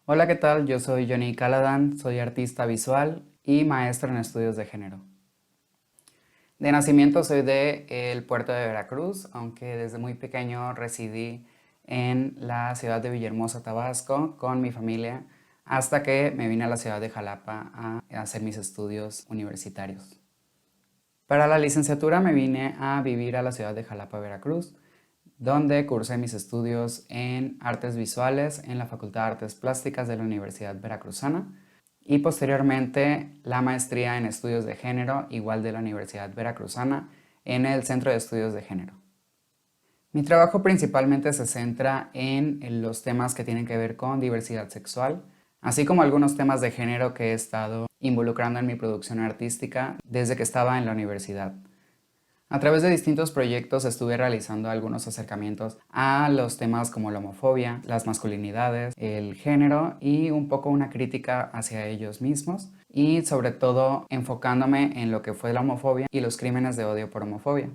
Hola, ¿qué tal? Yo soy Johnny Caladan, soy artista visual y maestro en estudios de género. De nacimiento soy de el puerto de Veracruz, aunque desde muy pequeño residí en la ciudad de Villahermosa, Tabasco, con mi familia, hasta que me vine a la ciudad de Jalapa a hacer mis estudios universitarios. Para la licenciatura me vine a vivir a la ciudad de Jalapa, Veracruz, donde cursé mis estudios en artes visuales en la Facultad de Artes Plásticas de la Universidad Veracruzana y posteriormente la maestría en estudios de género, igual de la Universidad Veracruzana, en el Centro de Estudios de Género. Mi trabajo principalmente se centra en los temas que tienen que ver con diversidad sexual, así como algunos temas de género que he estado involucrando en mi producción artística desde que estaba en la universidad. A través de distintos proyectos estuve realizando algunos acercamientos a los temas como la homofobia, las masculinidades, el género y un poco una crítica hacia ellos mismos y sobre todo enfocándome en lo que fue la homofobia y los crímenes de odio por homofobia.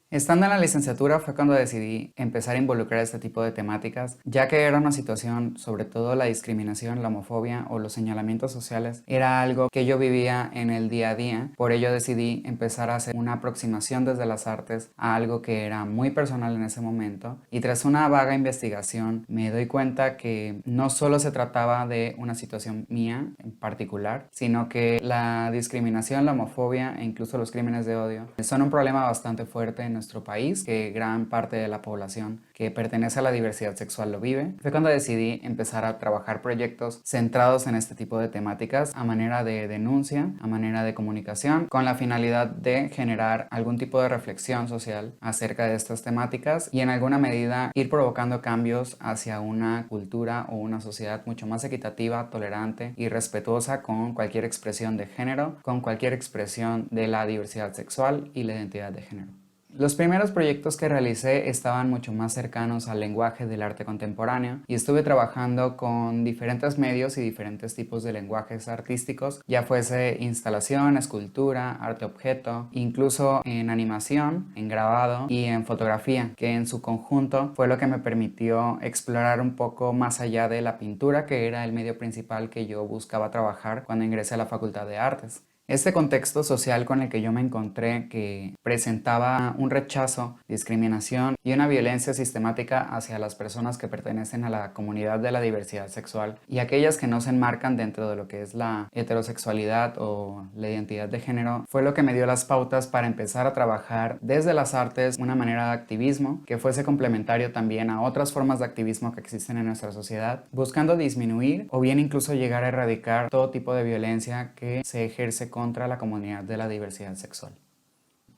Estando en la licenciatura fue cuando decidí empezar a involucrar este tipo de temáticas, ya que era una situación, sobre todo la discriminación, la homofobia o los señalamientos sociales, era algo que yo vivía en el día a día. Por ello decidí empezar a hacer una aproximación desde las artes a algo que era muy personal en ese momento. Y tras una vaga investigación me doy cuenta que no solo se trataba de una situación mía en particular, sino que la discriminación, la homofobia e incluso los crímenes de odio son un problema bastante fuerte en nuestro país, que gran parte de la población que pertenece a la diversidad sexual lo vive. Fue cuando decidí empezar a trabajar proyectos centrados en este tipo de temáticas a manera de denuncia, a manera de comunicación, con la finalidad de generar algún tipo de reflexión social acerca de estas temáticas y en alguna medida ir provocando cambios hacia una cultura o una sociedad mucho más equitativa, tolerante y respetuosa con cualquier expresión de género, con cualquier expresión de la diversidad sexual y la identidad de género. Los primeros proyectos que realicé estaban mucho más cercanos al lenguaje del arte contemporáneo y estuve trabajando con diferentes medios y diferentes tipos de lenguajes artísticos, ya fuese instalación, escultura, arte objeto, incluso en animación, en grabado y en fotografía, que en su conjunto fue lo que me permitió explorar un poco más allá de la pintura, que era el medio principal que yo buscaba trabajar cuando ingresé a la Facultad de Artes. Este contexto social con el que yo me encontré, que presentaba un rechazo, discriminación y una violencia sistemática hacia las personas que pertenecen a la comunidad de la diversidad sexual y aquellas que no se enmarcan dentro de lo que es la heterosexualidad o la identidad de género, fue lo que me dio las pautas para empezar a trabajar desde las artes una manera de activismo que fuese complementario también a otras formas de activismo que existen en nuestra sociedad, buscando disminuir o bien incluso llegar a erradicar todo tipo de violencia que se ejerce contra la comunidad de la diversidad sexual.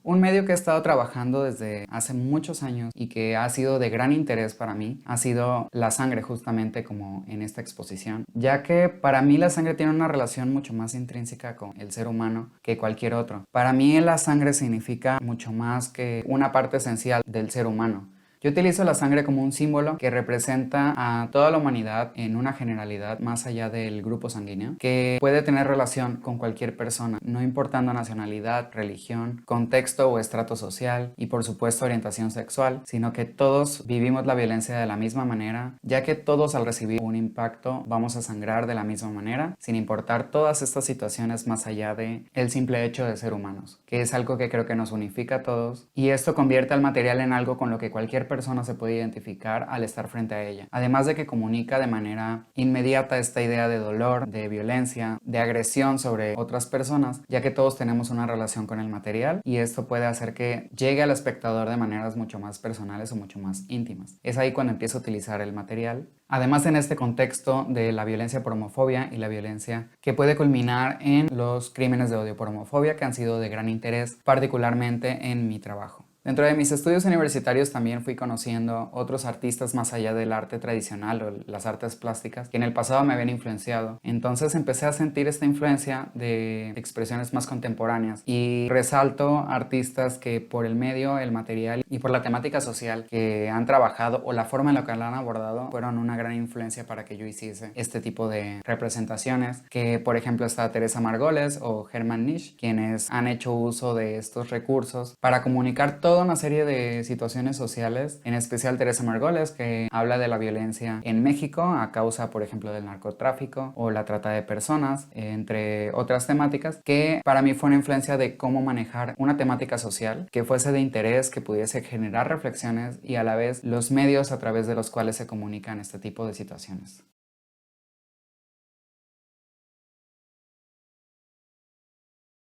Un medio que he estado trabajando desde hace muchos años y que ha sido de gran interés para mí ha sido la sangre, justamente como en esta exposición, ya que para mí la sangre tiene una relación mucho más intrínseca con el ser humano que cualquier otro. Para mí la sangre significa mucho más que una parte esencial del ser humano. Yo utilizo la sangre como un símbolo que representa a toda la humanidad en una generalidad más allá del grupo sanguíneo, que puede tener relación con cualquier persona, no importando nacionalidad, religión, contexto o estrato social y por supuesto orientación sexual, sino que todos vivimos la violencia de la misma manera, ya que todos al recibir un impacto vamos a sangrar de la misma manera, sin importar todas estas situaciones más allá de el simple hecho de ser humanos, que es algo que creo que nos unifica a todos y esto convierte al material en algo con lo que cualquier persona se puede identificar al estar frente a ella. Además de que comunica de manera inmediata esta idea de dolor, de violencia, de agresión sobre otras personas, ya que todos tenemos una relación con el material y esto puede hacer que llegue al espectador de maneras mucho más personales o mucho más íntimas. Es ahí cuando empiezo a utilizar el material. Además, en este contexto de la violencia por homofobia y la violencia que puede culminar en los crímenes de odio por homofobia, que han sido de gran interés, particularmente en mi trabajo. Dentro de mis estudios universitarios también fui conociendo otros artistas más allá del arte tradicional o las artes plásticas que en el pasado me habían influenciado. Entonces empecé a sentir esta influencia de expresiones más contemporáneas y resalto artistas que por el medio, el material y por la temática social que han trabajado o la forma en la que la han abordado fueron una gran influencia para que yo hiciese este tipo de representaciones, que por ejemplo está Teresa Margoles o Hermann Nisch, quienes han hecho uso de estos recursos para comunicar todo toda una serie de situaciones sociales, en especial Teresa Margolles, que habla de la violencia en México a causa, por ejemplo, del narcotráfico o la trata de personas, entre otras temáticas, que para mí fue una influencia de cómo manejar una temática social que fuese de interés, que pudiese generar reflexiones y a la vez los medios a través de los cuales se comunican este tipo de situaciones.